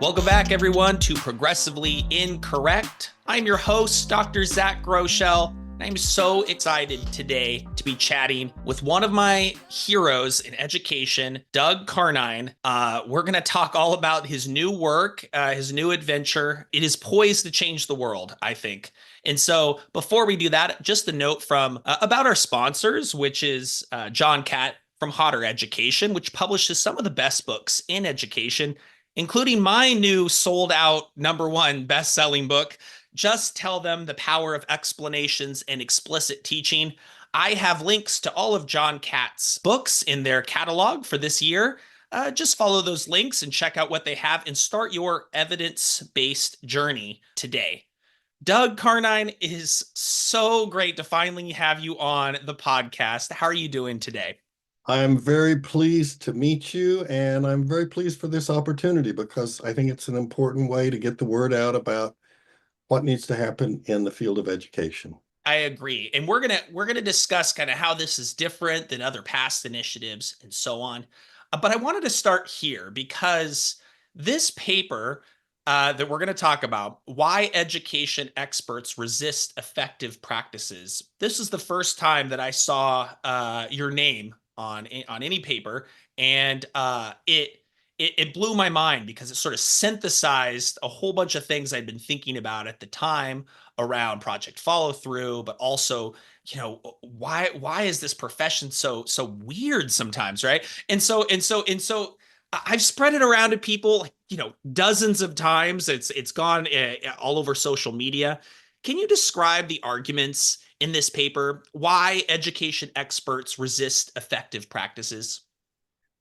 Welcome back, everyone, to Progressively Incorrect. I'm your host, Dr. Zach Groeschel. I'm so excited today to be chatting with one of my heroes in education, Doug Carnine. We're going to talk all about his new work, his new adventure. It is poised to change the world, I think. And so before we do that, just a note from about our sponsors, which is John Catt from Hotter Education, which publishes some of the best books in education, including my new sold out #1 best-selling book, Just Tell Them the Power of Explanations and Explicit Teaching. I have links to all of John Catt's books in their catalog for this year. Just follow those links and check out what they have and start your evidence-based journey today. Doug Carnine, it is so great to finally have you on the podcast. How are you doing today? I'm very pleased to meet you, and I'm very pleased for this opportunity because I think it's an important way to get the word out about what needs to happen in the field of education. I agree. And we're gonna discuss kind of how this is different than other past initiatives and so on. But I wanted to start here because this paper that we're going to talk about, why education experts resist effective practices. This is the first time that I saw your name on any paper, and it blew my mind because it sort of synthesized a whole bunch of things I'd been thinking about at the time around project follow through, but also, why is this profession so weird sometimes, right? And so I've spread it around to people, dozens of times. It's gone all over social media. Can you describe the arguments in this paper, why education experts resist effective practices?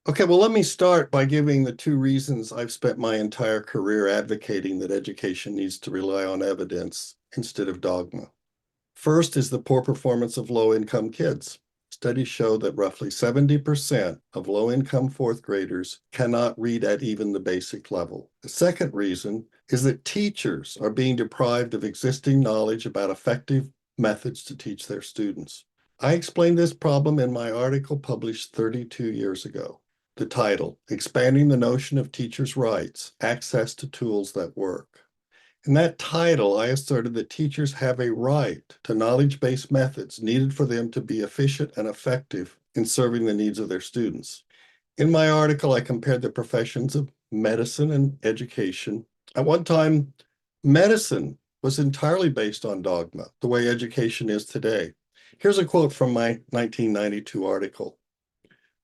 Okay, well, let me start by giving the two reasons I've spent my entire career advocating that education needs to rely on evidence instead of dogma. First is the poor performance of low-income kids. Studies show that roughly 70% of low-income fourth graders cannot read at even the basic level. The second reason is that teachers are being deprived of existing knowledge about effective methods to teach their students. I explained this problem in my article published 32 years ago. The title, Expanding the Notion of Teachers' Rights, Access to Tools That Work. In that title, I asserted that teachers have a right to knowledge-based methods needed for them to be efficient and effective in serving the needs of their students. In my article, I compared the professions of medicine and education. At one time, medicine was entirely based on dogma, the way education is today. Here's a quote from my 1992 article.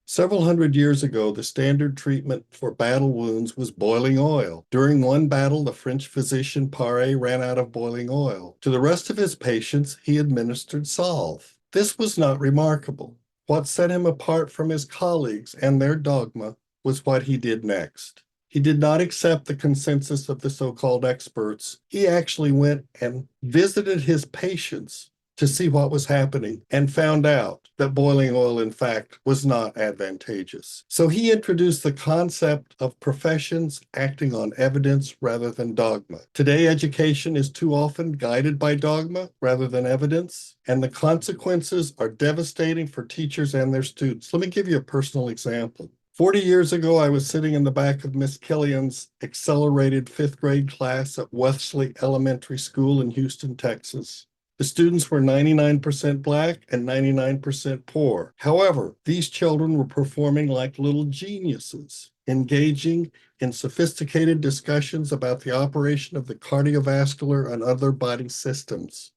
Several hundred years ago, the standard treatment for battle wounds was boiling oil. During one battle, the French physician Paré ran out of boiling oil. To the rest of his patients, he administered salve. This was not remarkable. What set him apart from his colleagues and their dogma was what he did next. He did not accept the consensus of the so-called experts. He actually went and visited his patients to see what was happening and found out that boiling oil, in fact, was not advantageous. So he introduced the concept of professions acting on evidence rather than dogma. Today, education is too often guided by dogma rather than evidence, and the consequences are devastating for teachers and their students. Let me give you a personal example. 40 years ago, I was sitting in the back of Miss Killian's accelerated fifth grade class at Wesley Elementary School in Houston, Texas. The students were 99% Black and 99% poor. However, these children were performing like little geniuses, engaging in sophisticated discussions about the operation of the cardiovascular and other body systems.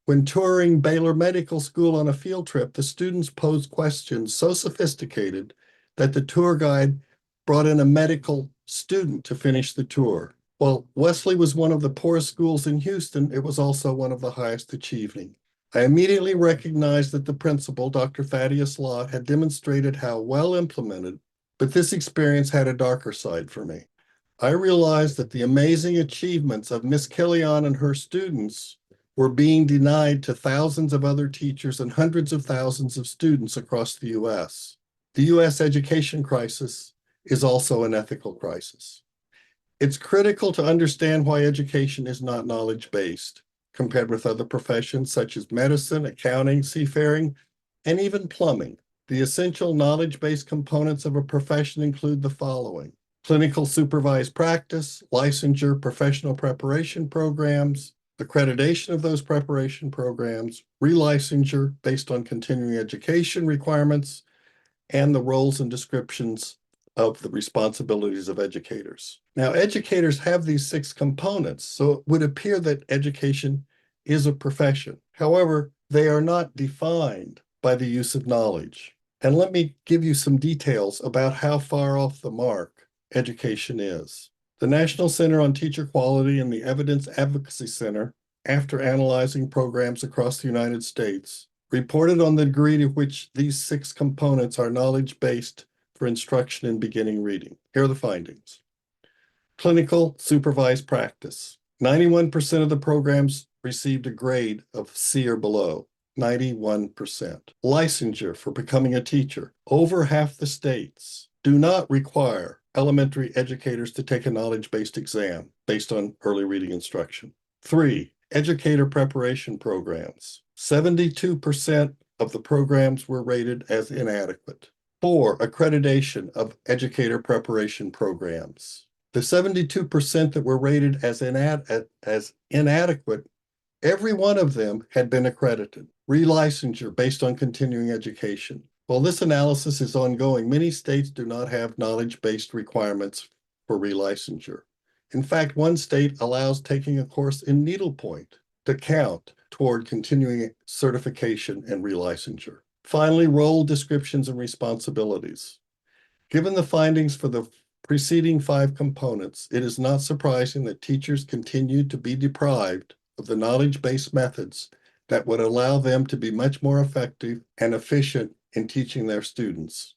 When touring Baylor Medical School on a field trip, the students posed questions so sophisticated that the tour guide brought in a medical student to finish the tour. While Wesley was one of the poorest schools in Houston, it was also one of the highest achieving. I immediately recognized that the principal, Dr. Thaddeus Lott, had demonstrated how well implemented, but this experience had a darker side for me. I realized that the amazing achievements of Miss Killian and her students were being denied to thousands of other teachers and hundreds of thousands of students across the U.S. The U.S. education crisis is also an ethical crisis. It's critical to understand why education is not knowledge-based, compared with other professions such as medicine, accounting, seafaring, and even plumbing. The essential knowledge-based components of a profession include the following: clinical supervised practice, licensure, professional preparation programs, accreditation of those preparation programs, relicensure based on continuing education requirements, and the roles and descriptions of the responsibilities of educators. Now, educators have these 6 components, so it would appear that education is a profession. However, they are not defined by the use of knowledge. And let me give you some details about how far off the mark education is. The National Center on Teacher Quality and the Evidence Advocacy Center, after analyzing programs across the United States, reported on the degree to which these 6 components are knowledge-based for instruction in beginning reading. Here are the findings. Clinical supervised practice. 91% of the programs received a grade of C or below. 91%. Licensure for becoming a teacher. Over half the states do not require elementary educators to take a knowledge-based exam based on early reading instruction. 3, educator preparation programs. 72% of the programs were rated as inadequate. 4, accreditation of educator preparation programs. The 72% that were rated as inadequate, every one of them had been accredited. Relicensure based on continuing education. While this analysis is ongoing, many states do not have knowledge-based requirements for relicensure. In fact, one state allows taking a course in needlepoint to count toward continuing certification and relicensure. Finally, role descriptions and responsibilities. Given the findings for the preceding 5 components, it is not surprising that teachers continue to be deprived of the knowledge-based methods that would allow them to be much more effective and efficient in teaching their students.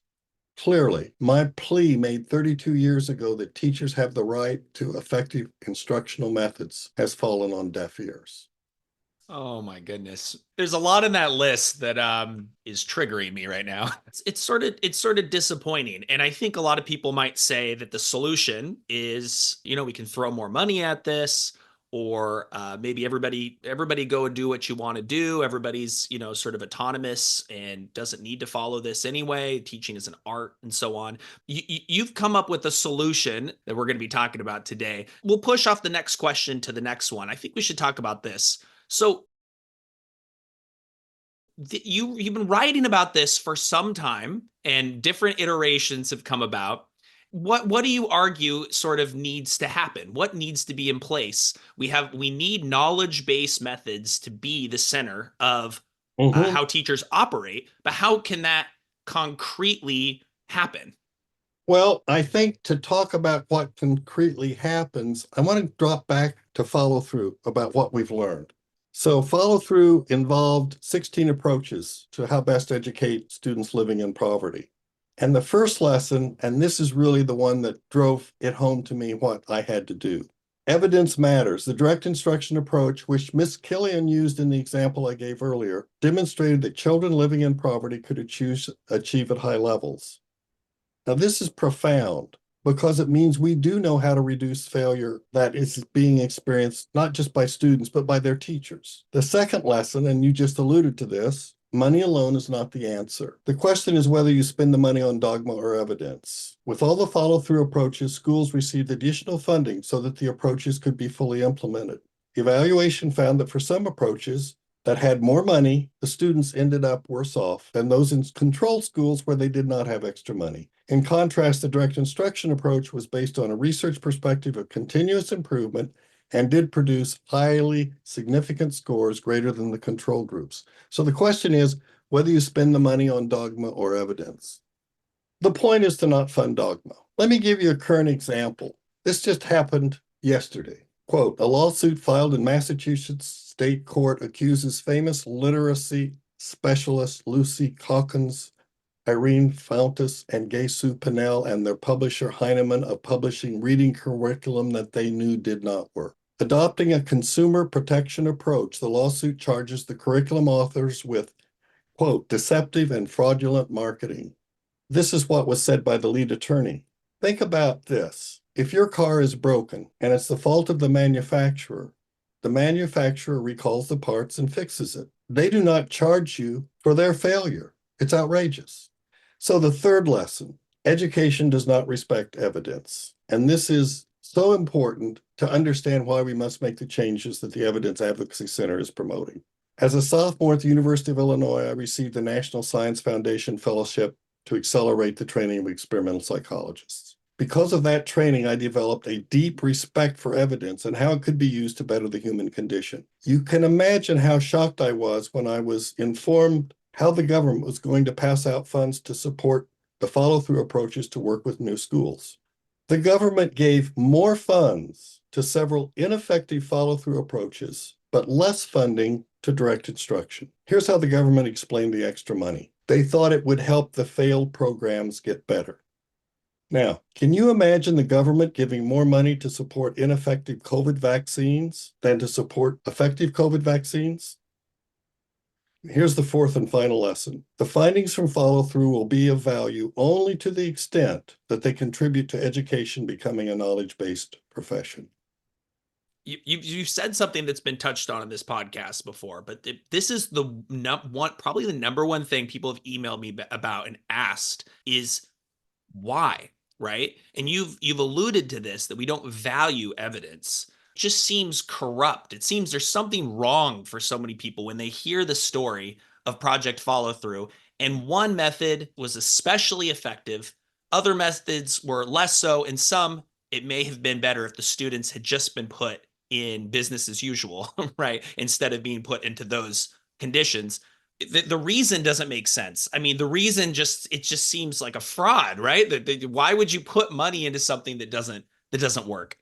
Clearly, my plea made 32 years ago that teachers have the right to effective instructional methods has fallen on deaf ears. Oh my goodness. There's a lot in that list that is triggering me right now. It's sort of disappointing. And I think a lot of people might say that the solution is, we can throw more money at this, or maybe everybody go and do what you want to do. Everybody's, sort of autonomous and doesn't need to follow this anyway. Teaching is an art and so on. You've come up with a solution that we're going to be talking about today. We'll push off the next question to the next one. I think we should talk about this. So you've been writing about this for some time, and different iterations have come about. What do you argue sort of needs to happen? What needs to be in place? We need knowledge-based methods to be the center of how teachers operate, but how can that concretely happen? Well, I think to talk about what concretely happens, I want to drop back to follow through about what we've learned. So follow through involved 16 approaches to how best educate students living in poverty. And the first lesson, and this is really the one that drove it home to me what I had to do. Evidence matters. The direct instruction approach, which Ms. Killian used in the example I gave earlier, demonstrated that children living in poverty could achieve at high levels. Now, this is profound because it means we do know how to reduce failure that is being experienced not just by students, but by their teachers. The second lesson, and you just alluded to this, money alone is not the answer. The question is whether you spend the money on dogma or evidence. With all the follow-through approaches, schools received additional funding so that the approaches could be fully implemented. Evaluation found that for some approaches that had more money, the students ended up worse off than those in control schools where they did not have extra money. In contrast, the direct instruction approach was based on a research perspective of continuous improvement and did produce highly significant scores greater than the control groups. So the question is whether you spend the money on dogma or evidence. The point is to not fund dogma. Let me give you a current example. This just happened yesterday. Quote, a lawsuit filed in Massachusetts State Court accuses famous literacy specialist Lucy Calkins, Irene Fountas, and Gay Sue Pinnell and their publisher Heinemann of publishing reading curriculum that they knew did not work. Adopting a consumer protection approach, the lawsuit charges the curriculum authors with, quote, deceptive and fraudulent marketing. This is what was said by the lead attorney. Think about this. If your car is broken and it's the fault of the manufacturer recalls the parts and fixes it. They do not charge you for their failure. It's outrageous. So the third lesson, education does not respect evidence. And this is so important to understand why we must make the changes that the Evidence Advocacy Center is promoting. As a sophomore at the University of Illinois, I received the National Science Foundation Fellowship to accelerate the training of experimental psychologists. Because of that training, I developed a deep respect for evidence and how it could be used to better the human condition. You can imagine how shocked I was when I was informed how the government was going to pass out funds to support the follow-through approaches to work with new schools. The government gave more funds to several ineffective follow-through approaches, but less funding to direct instruction. Here's how the government explained the extra money. They thought it would help the failed programs get better. Now, can you imagine the government giving more money to support ineffective COVID vaccines than to support effective COVID vaccines? Here's the fourth and final lesson. The findings from follow-through will be of value only to the extent that they contribute to education becoming a knowledge-based profession. You've said something that's been touched on in this podcast before, but this is probably the number one thing people have emailed me about and asked is why, right? And you've alluded to this, that we don't value evidence. It just seems corrupt. It seems there's something wrong for so many people when they hear the story of Project Follow Through. And one method was especially effective. Other methods were less so. And some, it may have been better if the students had just been put in business as usual, right? Instead of being put into those conditions. The reason doesn't make sense. I mean, the reason it just seems like a fraud, right? Why would you put money into something that doesn't work?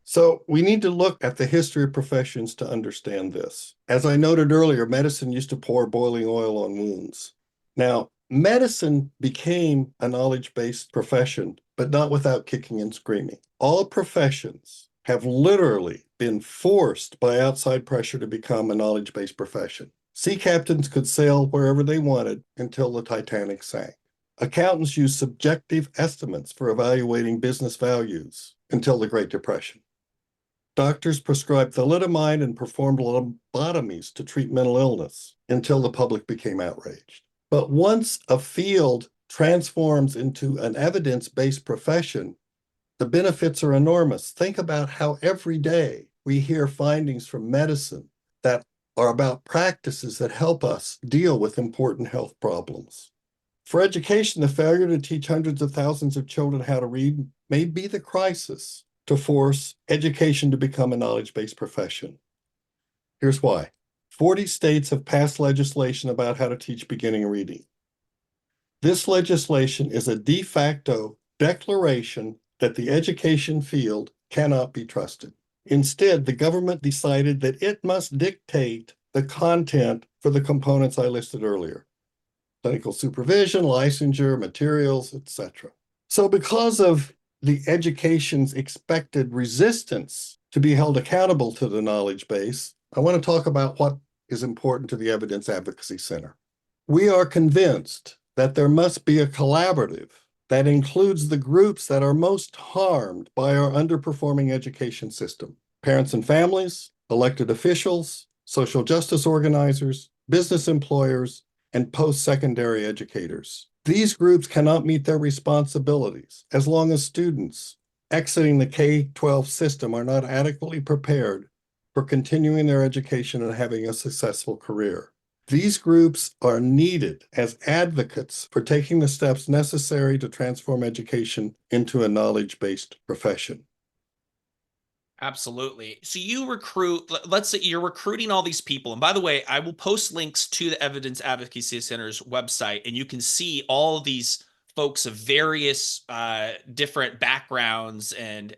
So we need to look at the history of professions to understand this. As I noted earlier, medicine used to pour boiling oil on wounds. Now, medicine became a knowledge-based profession, but not without kicking and screaming. All professions have literally been forced by outside pressure to become a knowledge-based profession. Sea captains could sail wherever they wanted until the Titanic sank. Accountants used subjective estimates for evaluating business values until the Great Depression. Doctors prescribed thalidomide and performed lobotomies to treat mental illness until the public became outraged. But once a field transforms into an evidence-based profession, the benefits are enormous. Think about how every day we hear findings from medicine that are about practices that help us deal with important health problems. For education, the failure to teach hundreds of thousands of children how to read may be the crisis to force education to become a knowledge-based profession. Here's why. 40 states have passed legislation about how to teach beginning reading. This legislation is a de facto declaration that the education field cannot be trusted. Instead, the government decided that it must dictate the content for the components I listed earlier: clinical supervision, licensure, materials, etc. So because of the education's expected resistance to be held accountable to the knowledge base, I want to talk about what is important to the Evidence Advocacy Center. We are convinced that there must be a collaborative that includes the groups that are most harmed by our underperforming education system: parents and families, elected officials, social justice organizers, business employers, and post-secondary educators. These groups cannot meet their responsibilities as long as students exiting the K-12 system are not adequately prepared for continuing their education and having a successful career. These groups are needed as advocates for taking the steps necessary to transform education into a knowledge-based profession. Absolutely. So you recruit, let's say you're recruiting all these people. And by the way, I will post links to the Evidence Advocacy Center's website, and you can see all of these folks of various different backgrounds and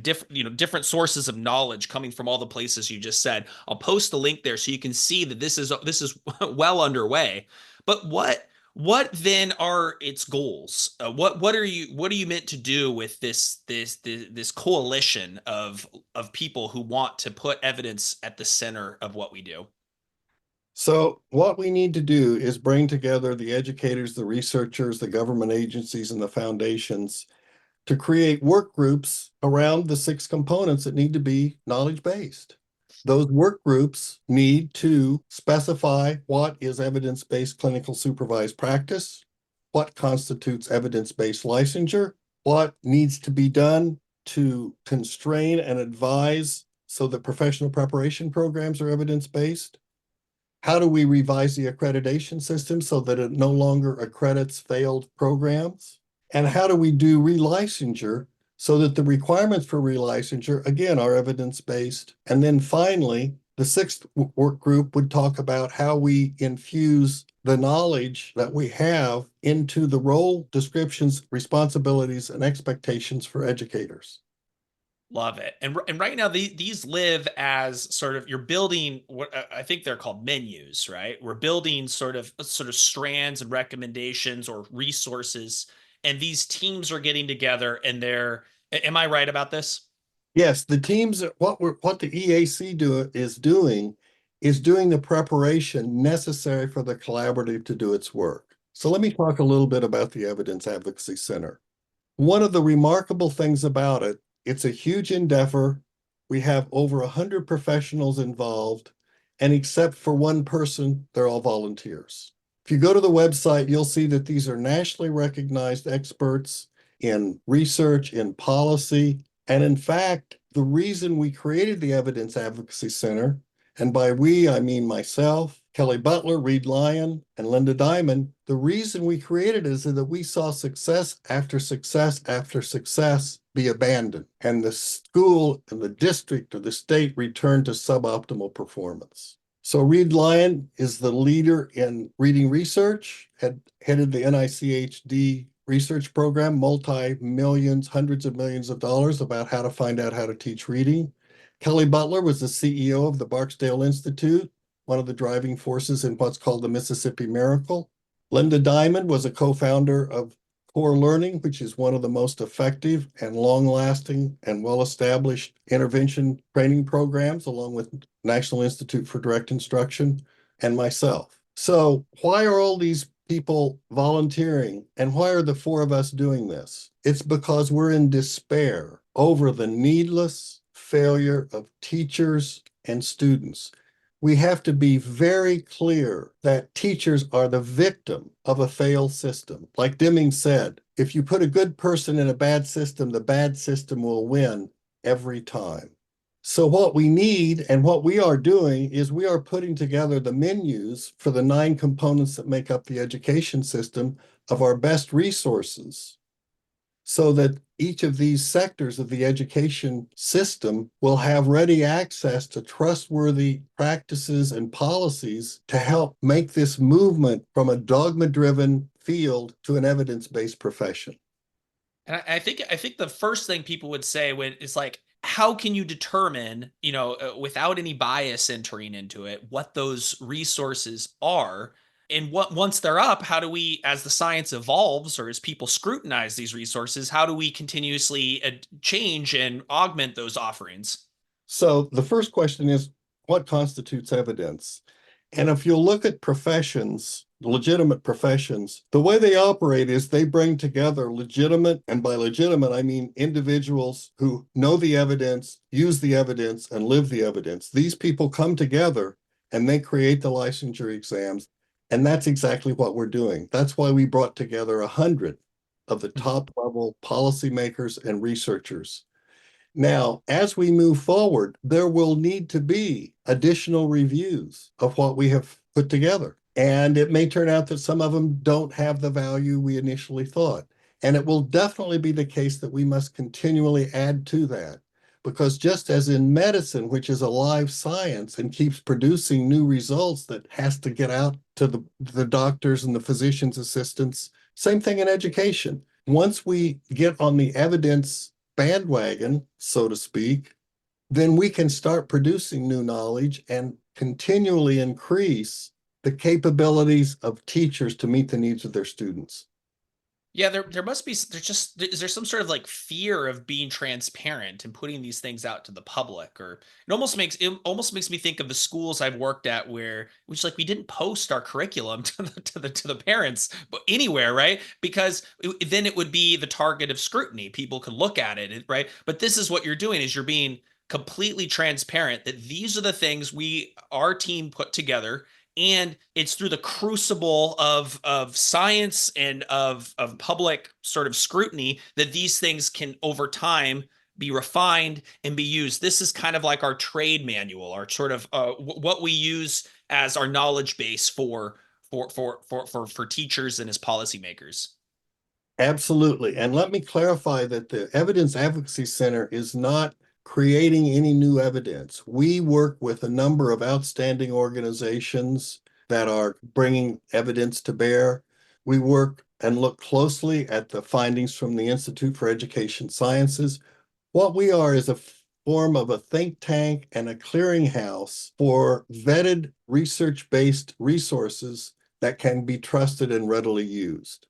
different different sources of knowledge coming from all the places you just said. I'll post a link there so you can see that this is well underway. But what then are its goals? What are you meant to do with this coalition of people who want to put evidence at the center of what we do? So what we need to do is bring together the educators, the researchers, the government agencies, and the foundations to create work groups around the 6 components that need to be knowledge-based. Those work groups need to specify what is evidence-based clinical supervised practice, what constitutes evidence-based licensure, what needs to be done to constrain and advise so that professional preparation programs are evidence-based? How do we revise the accreditation system so that it no longer accredits failed programs? And how do we do relicensure so that the requirements for relicensure, again, are evidence-based? And then finally, the sixth work group would talk about how we infuse the knowledge that we have into the role descriptions, responsibilities, and expectations for educators. Love it. And right now these live as sort of you're building what I think they're called menus, right? We're building sort of strands and recommendations or resources, and these teams are getting together and am I right about this? Yes, the teams, what the EAC is doing the preparation necessary for the collaborative to do its work. So let me talk a little bit about the Evidence Advocacy Center. One of the remarkable things about it, it's a huge endeavor. We have over 100 professionals involved, and except for one person, they're all volunteers. If you go to the website, you'll see that these are nationally recognized experts in research, in policy, and in fact, the reason we created the Evidence Advocacy Center, and by we, I mean myself, Kelly Butler, Reed Lyon, and Linda Diamond, the reason we created it is that we saw success after success after success be abandoned, and the school and the district or the state returned to suboptimal performance. So Reed Lyon is the leader in reading research, headed the NICHD research program, multi-millions, hundreds of millions of dollars about how to find out how to teach reading. Kelly Butler was the CEO of the Barksdale Institute, one of the driving forces in what's called the Mississippi Miracle. Linda Diamond was a co-founder of Core Learning, which is one of the most effective and long-lasting and well-established intervention training programs, along with National Institute for Direct Instruction, and myself. So why are all these people volunteering, and why are the four of us doing this? It's because we're in despair over the needless failure of teachers and students. We have to be very clear that teachers are the victim of a failed system. Like Deming said, if you put a good person in a bad system, the bad system will win every time. So what we need and what we are doing is we are putting together the menus for the 9 components that make up the education system of our best resources, so that each of these sectors of the education system will have ready access to trustworthy practices and policies to help make this movement from a dogma-driven field to an evidence-based profession. And I think the first thing people would say when is like, how can you determine, without any bias entering into it, what those resources are? And what once they're up, how do we, as the science evolves or as people scrutinize these resources, how do we continuously change and augment those offerings? So the first question is, what constitutes evidence? And if you look at professions, legitimate professions, the way they operate is they bring together legitimate, and by legitimate, I mean individuals who know the evidence, use the evidence, and live the evidence. These people come together and they create the licensure exams. And that's exactly what we're doing. That's why we brought together 100 of the top level policymakers and researchers. Now, as we move forward, there will need to be additional reviews of what we have put together. And it may turn out that some of them don't have the value we initially thought. And it will definitely be the case that we must continually add to that. Because just as in medicine, which is a live science and keeps producing new results that has to get out to the doctors and the physician's assistants, same thing in education. Once we get on the evidence bandwagon, so to speak, then we can start producing new knowledge and continually increase the capabilities of teachers to meet the needs of their students. Yeah, there must be is there some sort of like fear of being transparent and putting these things out to the public, or it almost makes me think of the schools I've worked at where which like we didn't post our curriculum to the parents but anywhere, right? Because then it would be the target of scrutiny. People could look at it, right? But this is what you're doing is you're being completely transparent that these are the things our team put together, and it's through the crucible of science and of public sort of scrutiny that these things can over time be refined and be used. This is kind of like our trade manual, our sort of what we use as our knowledge base for teachers and as policymakers. Absolutely. And let me clarify that the Evidence Advocacy Center is not creating any new evidence. We work with a number of outstanding organizations that are bringing evidence to bear. We work and look closely at the findings from the Institute for Education Sciences. What we are is a form of a think tank and a clearinghouse for vetted research-based resources that can be trusted and readily used.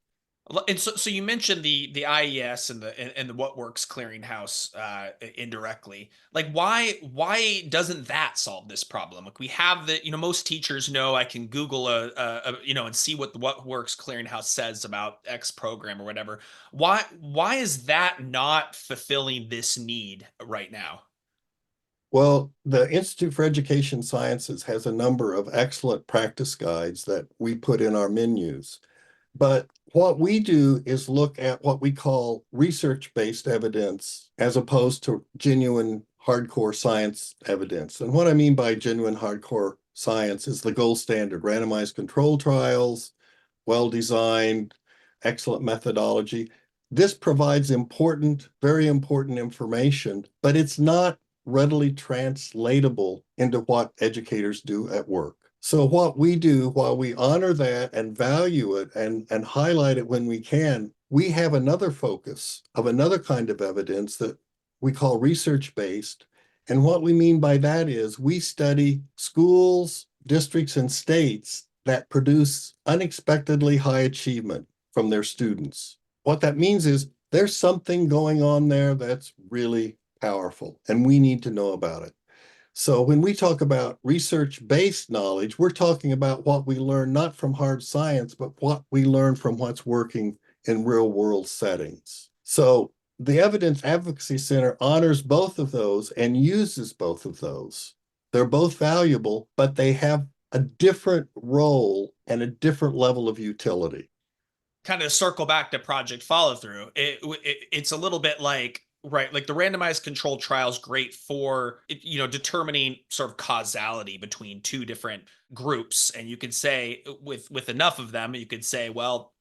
And so you mentioned the IES and the What Works Clearinghouse indirectly. Like why doesn't that solve this problem? Like we have most teachers know I can Google and see what the What Works Clearinghouse says about X program or whatever. Why is that not fulfilling this need right now? Well, the Institute for Education Sciences has a number of excellent practice guides that we put in our menus. But what we do is look at what we call research-based evidence as opposed to genuine hardcore science evidence. And what I mean by genuine hardcore science is the gold standard, randomized control trials, well-designed, excellent methodology. This provides important, very important information, but it's not readily translatable into what educators do at work. So what we do, while we honor that and value it and highlight it when we can, we have another focus of another kind of evidence that we call research-based. And what we mean by that is we study schools, districts, and states that produce unexpectedly high achievement from their students. What that means is there's something going on there that's really powerful, and we need to know about it. So when we talk about research-based knowledge, we're talking about what we learn not from hard science, but what we learn from what's working in real-world settings. So the Evidence Advocacy Center honors both of those and uses both of those. They're both valuable, but they have a different role and a different level of utility. Kind of circle back to project follow through. It's a little bit like right, like the randomized controlled trial is great for determining sort of causality between two different groups, and you could say with enough of them, you could say, well,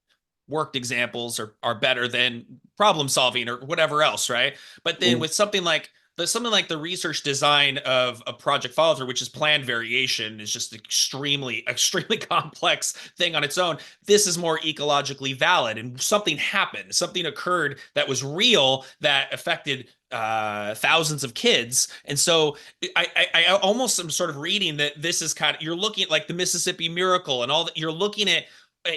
worked examples are better than problem solving or whatever else, right? But then with something like the research design of a project follow through, which is planned variation, is just extremely complex thing on its own. This is more ecologically valid, and something happened, something occurred that was real that affected thousands of kids. And so I almost am sort of reading that this is kind of, you're looking at like the Mississippi Miracle and all that. You're looking at,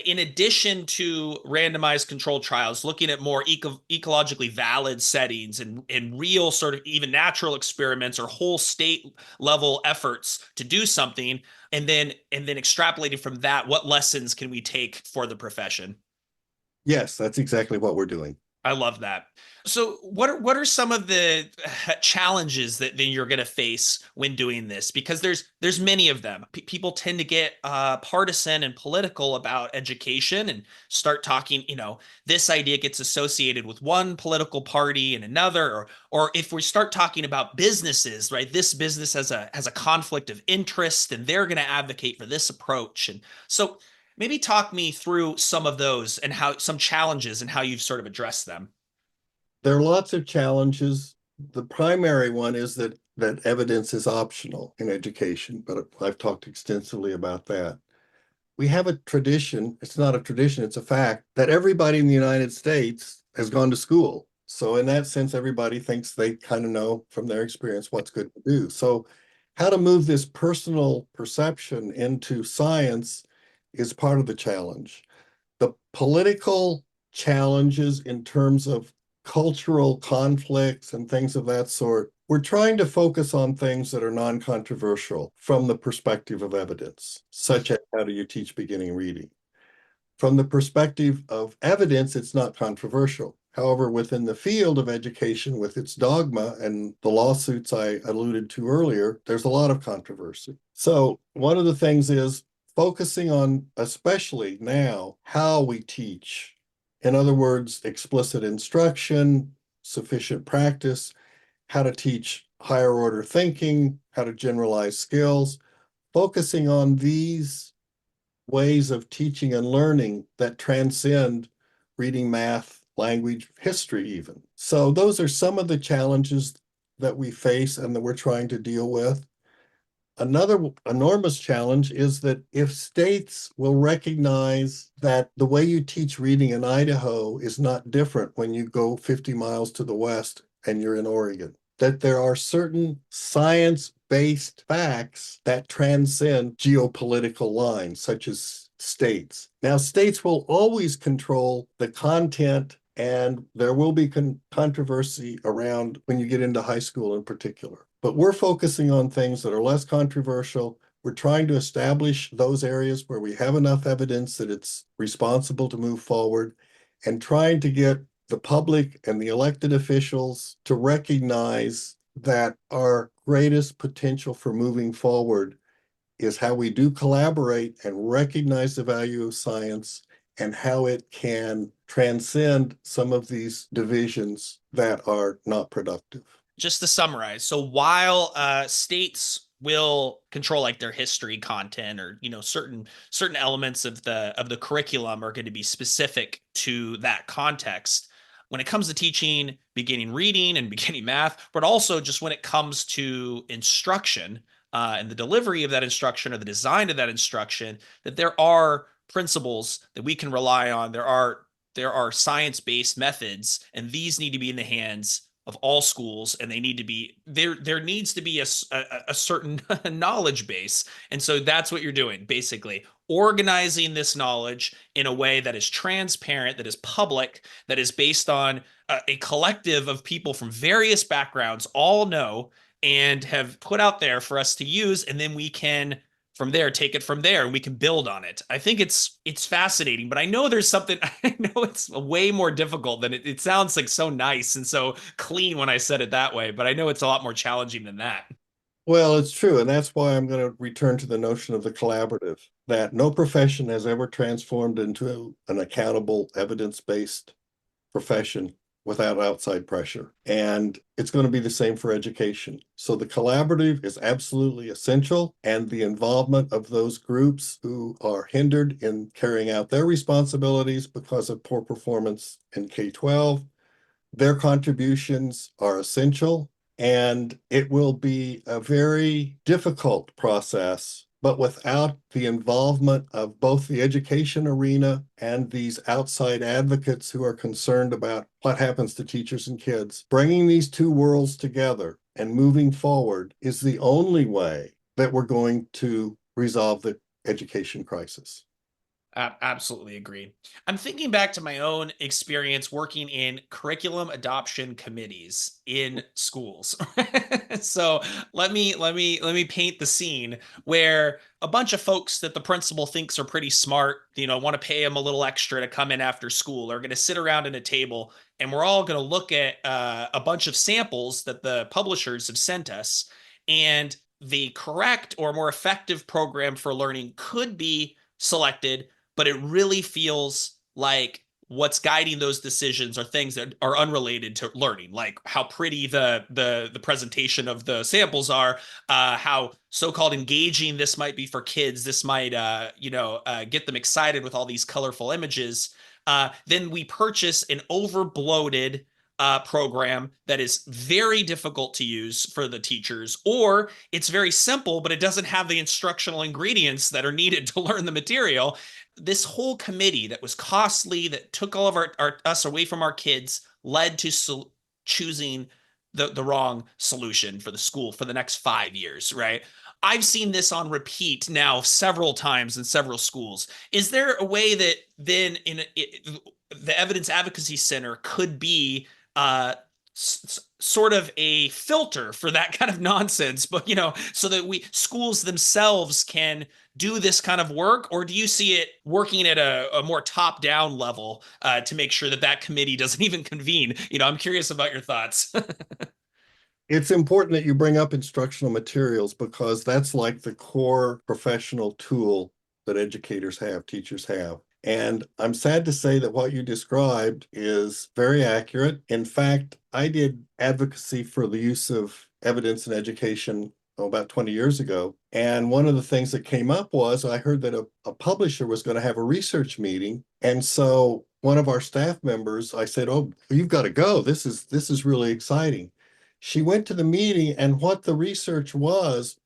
in addition to randomized controlled trials, looking at more ecologically valid settings and real sort of even natural experiments or whole state level efforts to do something, and then extrapolating from that, what lessons can we take for the profession? Yes, that's exactly what we're doing. I love that. So what are some of the challenges that then you're going to face when doing this? Because there's many of them. People tend to get partisan and political about education and start talking, this idea gets associated with one political party and another, or if we start talking about businesses, right? This business has a conflict of interest and they're going to advocate for this approach. And so maybe talk me through some of those and how some challenges and how you've sort of addressed them. There are lots of challenges. The primary one is that evidence is optional in education, but I've talked extensively about that. We have a tradition, it's not a tradition, it's a fact, that everybody in the United States has gone to school. So in that sense, everybody thinks they kind of know from their experience what's good to do. So how to move this personal perception into science is part of the challenge. The political challenges in terms of cultural conflicts and things of that sort, we're trying to focus on things that are non-controversial from the perspective of evidence, such as how do you teach beginning reading. From the perspective of evidence, it's not controversial. However, within the field of education, with its dogma and the lawsuits I alluded to earlier, there's a lot of controversy. So one of the things is focusing on, especially now, how we teach. In other words, explicit instruction, sufficient practice, how to teach higher order thinking, how to generalize skills, focusing on these ways of teaching and learning that transcend reading, math, language, history, even. So, those are some of the challenges that we face and that we're trying to deal with. Another enormous challenge is that if states will recognize that the way you teach reading in Idaho is not different when you go 50 miles to the west and you're in Oregon, that there are certain science-based facts that transcend geopolitical lines, such as states. Now, states will always control the content, and there will be controversy around when you get into high school in particular. But we're focusing on things that are less controversial. We're trying to establish those areas where we have enough evidence that it's responsible to move forward, and trying to get the public and the elected officials to recognize that our greatest potential for moving forward is how we do collaborate and recognize the value of science and how it can transcend some of these divisions that are not productive. Just to summarize, so while states will control like their history content, or certain elements of the curriculum are going to be specific to that context, when it comes to teaching beginning reading and beginning math, but also just when it comes to instruction and the delivery of that instruction or the design of that instruction, that there are principles that we can rely on. There are science-based methods, and these need to be in the hands of all schools, and they need to be there needs to be a certain knowledge base. And so that's what you're doing, basically organizing this knowledge in a way that is transparent, that is public, that is based on a collective of people from various backgrounds all know and have put out there for us to use, and then we can from there take it from there and we can build on it. I think it's fascinating, but I know there's something. I know it's way more difficult than it sounds like, so nice and so clean when I said it that way, but I know it's a lot more challenging than that. Well, it's true. And that's why I'm going to return to the notion of the collaborative, that no profession has ever transformed into an accountable, evidence-based profession without outside pressure. And it's going to be the same for education. So the collaborative is absolutely essential, and the involvement of those groups who are hindered in carrying out their responsibilities because of poor performance in K-12, their contributions are essential, and it will be a very difficult process, but without the involvement of both the education arena and these outside advocates who are concerned about what happens to teachers and kids, bringing these two worlds together and moving forward is the only way that we're going to resolve the education crisis. Absolutely agree. I'm thinking back to my own experience working in curriculum adoption committees in schools. So let me paint the scene where a bunch of folks that the principal thinks are pretty smart, want to pay them a little extra to come in after school, are going to sit around at a table, and we're all going to look at a bunch of samples that the publishers have sent us, and the correct or more effective program for learning could be selected, but it really feels like what's guiding those decisions are things that are unrelated to learning, like how pretty the presentation of the samples are, how so-called engaging this might be for kids. This might get them excited with all these colorful images. Then we purchase an over-bloated program that is very difficult to use for the teachers, or it's very simple, but it doesn't have the instructional ingredients that are needed to learn the material. This whole committee that was costly, that took all of us away from our kids, led to choosing the wrong solution for the school for the next 5 years, right? I've seen this on repeat now several times in several schools. Is there a way that then the Evidence Advocacy Center could be sort of a filter for that kind of nonsense, but so that we schools themselves can do this kind of work? Or do you see it working at a more top-down level to make sure that that committee doesn't even convene? I'm curious about your thoughts. It's important that you bring up instructional materials because that's like the core professional tool that educators have, teachers have. And I'm sad to say that what you described is very accurate. In fact, I did advocacy for the use of evidence in education about 20 years ago. And one of the things that came up was I heard that a publisher was going to have a research meeting. And so one of our staff members, I said, "Oh, you've got to go. This is really exciting." She went to the meeting, and what the research was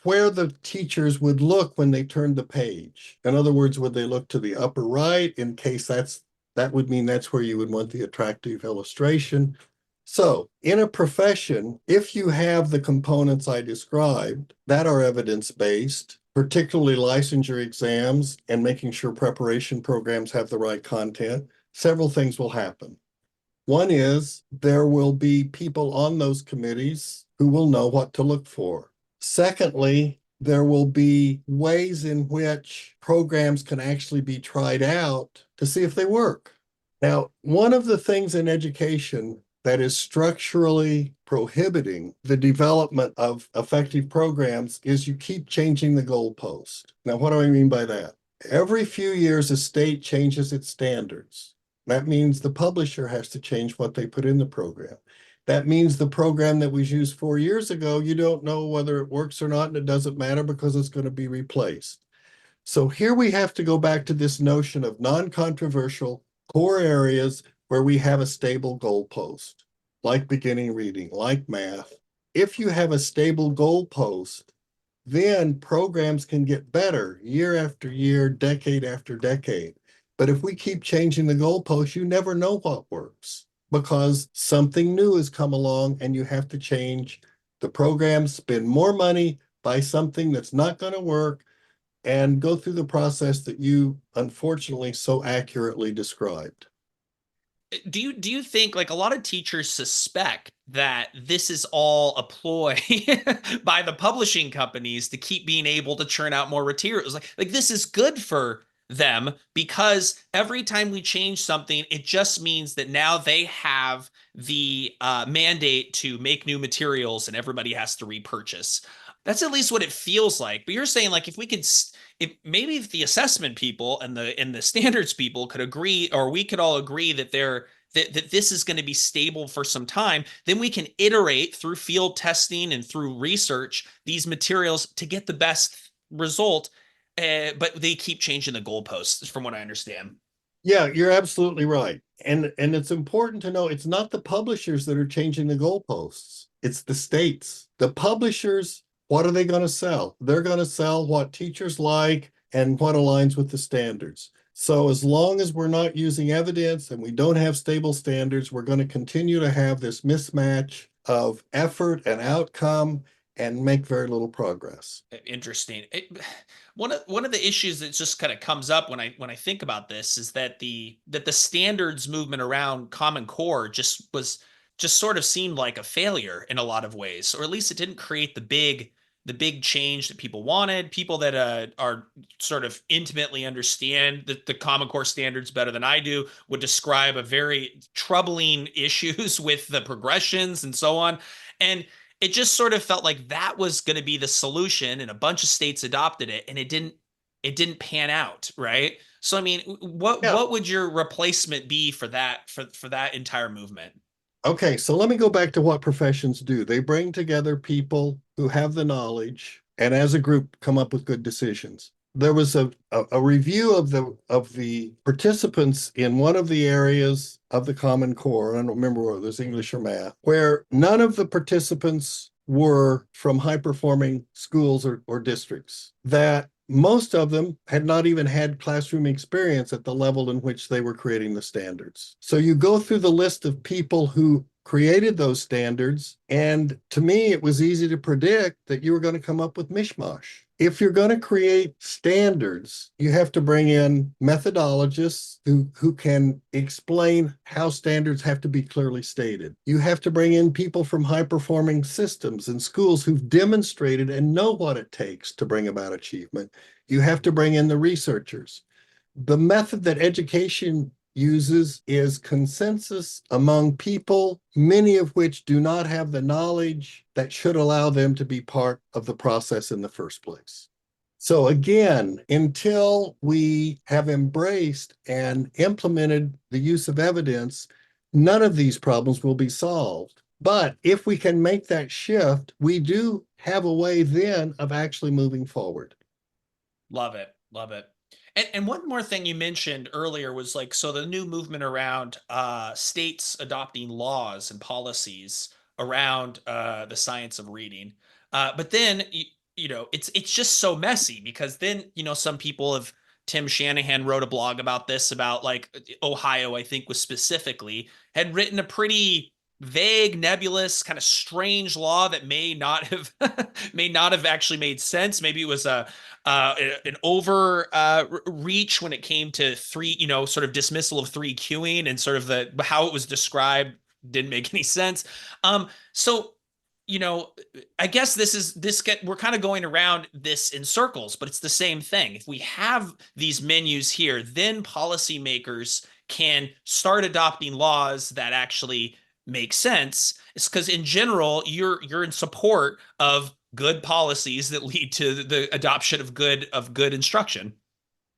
where the teachers would look when they turned the page. In other words, would they look to the upper right in case that would mean that's where you would want the attractive illustration. So in a profession, if you have the components I described that are evidence-based, particularly licensure exams and making sure preparation programs have the right content, several things will happen. One is there will be people on those committees who will know what to look for. Secondly, there will be ways in which programs can actually be tried out to see if they work. Now, one of the things in education that is structurally prohibiting the development of effective programs is you keep changing the goalpost. Now, what do I mean by that? Every few years, a state changes its standards. That means the publisher has to change what they put in the program. That means the program that was used 4 years ago, you don't know whether it works or not, and it doesn't matter because it's going to be replaced. So here we have to go back to this notion of non-controversial core areas where we have a stable goalpost, like beginning reading, like math. If you have a stable goalpost, then programs can get better year after year, decade after decade. But if we keep changing the goalposts, you never know what works because something new has come along and you have to change the program, spend more money, buy something that's not going to work, and go through the process that you unfortunately so accurately described. Do you think, like, a lot of teachers suspect that this is all a ploy by the publishing companies to keep being able to churn out more materials? Like this is good for them because every time we change something, it just means that now they have the mandate to make new materials and everybody has to repurchase. That's at least what it feels like. But you're saying, like, if we could if maybe if the assessment people and the standards people could agree, or we could all agree that that this is going to be stable for some time, then we can iterate through field testing and through research these materials to get the best result. But they keep changing the goalposts, from what I understand. Yeah, you're absolutely right. And it's important to know it's not the publishers that are changing the goalposts. It's the states. The publishers, what are they going to sell? They're going to sell what teachers like and what aligns with the standards. So as long as we're not using evidence and we don't have stable standards, we're going to continue to have this mismatch of effort and outcome and make very little progress. Interesting. One of the issues that just kind of comes up when I think about this is that the standards movement around Common Core just sort of seemed like a failure in a lot of ways, or at least it didn't create the big change that people wanted. People that are sort of intimately understand the Common Core standards better than I do would describe a very troubling issues with the progressions and so on. And it just sort of felt like that was going to be the solution, and a bunch of states adopted it, and it didn't pan out, right? So I mean, what Yeah. what would your replacement be for that entire movement? Okay, so let me go back to what professions do. They bring together people who have the knowledge and as a group come up with good decisions. There was a review of the participants in one of the areas of the Common Core. I don't remember whether it was English or math, where none of the participants were from high performing schools or districts, that most of them had not even had classroom experience at the level in which they were creating the standards. So you go through the list of people who created those standards, and to me, it was easy to predict that you were going to come up with mishmash. If you're going to create standards, you have to bring in methodologists who can explain how standards have to be clearly stated. You have to bring in people from high performing systems and schools who've demonstrated and know what it takes to bring about achievement. You have to bring in the researchers. The method that education uses is consensus among people, many of which do not have the knowledge that should allow them to be part of the process in the first place. So again, until we have embraced and implemented the use of evidence, none of these problems will be solved. But if we can make that shift, we do have a way then of actually moving forward. Love it. Love it. And one more thing you mentioned earlier was like, so the new movement around states adopting laws and policies around the science of reading. But then, it's just so messy because then, some people have, Tim Shanahan wrote a blog about this, about like Ohio, I think was specifically, had written a pretty vague, nebulous, kind of strange law that may not have may not have actually made sense. Maybe it was an over reach when it came to three, sort of dismissal of three queuing, and sort of the how it was described didn't make any sense. So you know, I guess we're kind of going around this in circles, but it's the same thing. If we have these menus here, then policymakers can start adopting laws that actually make sense. It's because in general, you're in support of good policies that lead to the adoption of good instruction.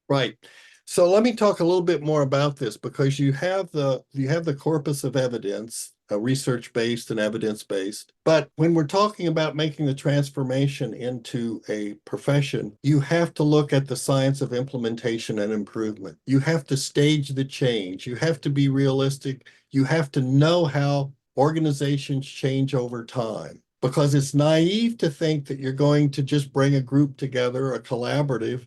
Right. So let me talk a little bit more about this, because you have the corpus of evidence, research-based and evidence-based. But when we're talking about making the transformation into a profession, you have to look at the science of implementation and improvement. You have to stage the change. You have to be realistic. You have to know how organizations change over time, because it's naive to think that you're going to just bring a group together, a collaborative,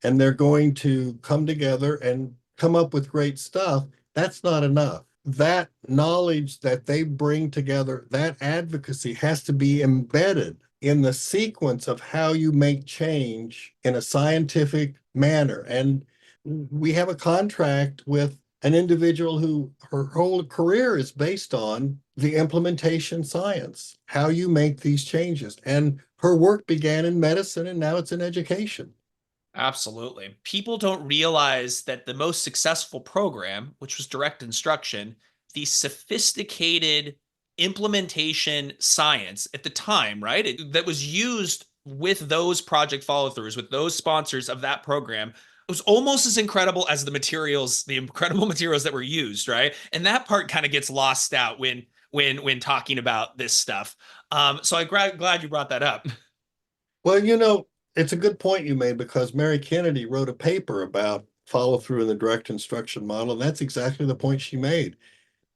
and they're going to come together and come up with great stuff. That's not enough. That knowledge that they bring together, that advocacy, has to be embedded in the sequence of how you make change in a scientific manner. And we have a contract with an individual who her whole career is based on the implementation science, how you make these changes. And her work began in medicine and now it's in education. Absolutely. People don't realize that the most successful program, which was direct instruction, the sophisticated implementation science at the time, right? That was used with those project follow throughs, with those sponsors of that program. It was almost as incredible as the incredible materials that were used, right? And that part kind of gets lost out when talking about this stuff. So I'm glad you brought that up. Well, it's a good point you made, because Mary Kennedy wrote a paper about follow through in the direct instruction model. And that's exactly the point she made,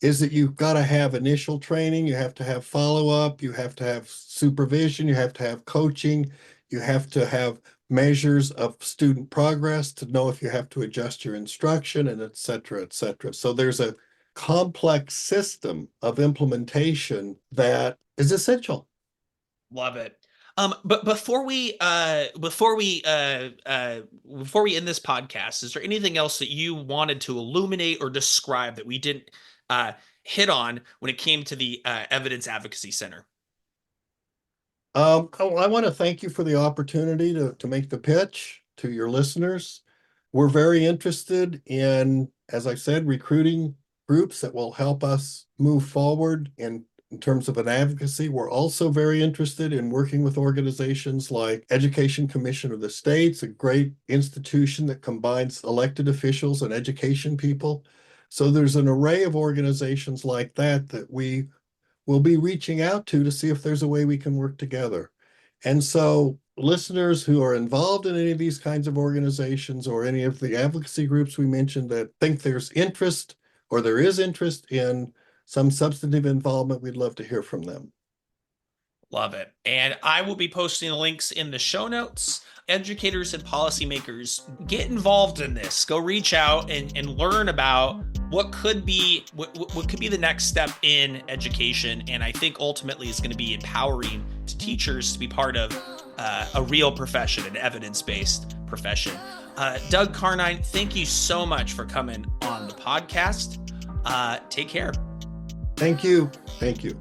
is that you've got to have initial training, you have to have follow up, you have to have supervision, you have to have coaching, you have to have measures of student progress to know if you have to adjust your instruction, and et cetera, et cetera. So there's a complex system of implementation that is essential. Love it. But before we end this podcast, is there anything else that you wanted to illuminate or describe that we didn't hit on when it came to the Evidence Advocacy Center? I want to thank you for the opportunity to make the pitch to your listeners. We're very interested in, as I said, recruiting groups that will help us move forward in terms of an advocacy. We're also very interested in working with organizations like Education Commission of the States, a great institution that combines elected officials and education people. So there's an array of organizations like that we will be reaching out to see if there's a way we can work together. And so listeners who are involved in any of these kinds of organizations, or any of the advocacy groups we mentioned, that think there's interest, or there is interest in some substantive involvement, we'd love to hear from them. Love it. And I will be posting the links in the show notes. Educators and policymakers, get involved in this. Go reach out and learn about what could be the next step in education. And I think ultimately is going to be empowering to teachers to be part of a real profession, an evidence-based profession. Doug Carnine, thank you so much for coming on the podcast. Take care. Thank you. Thank you.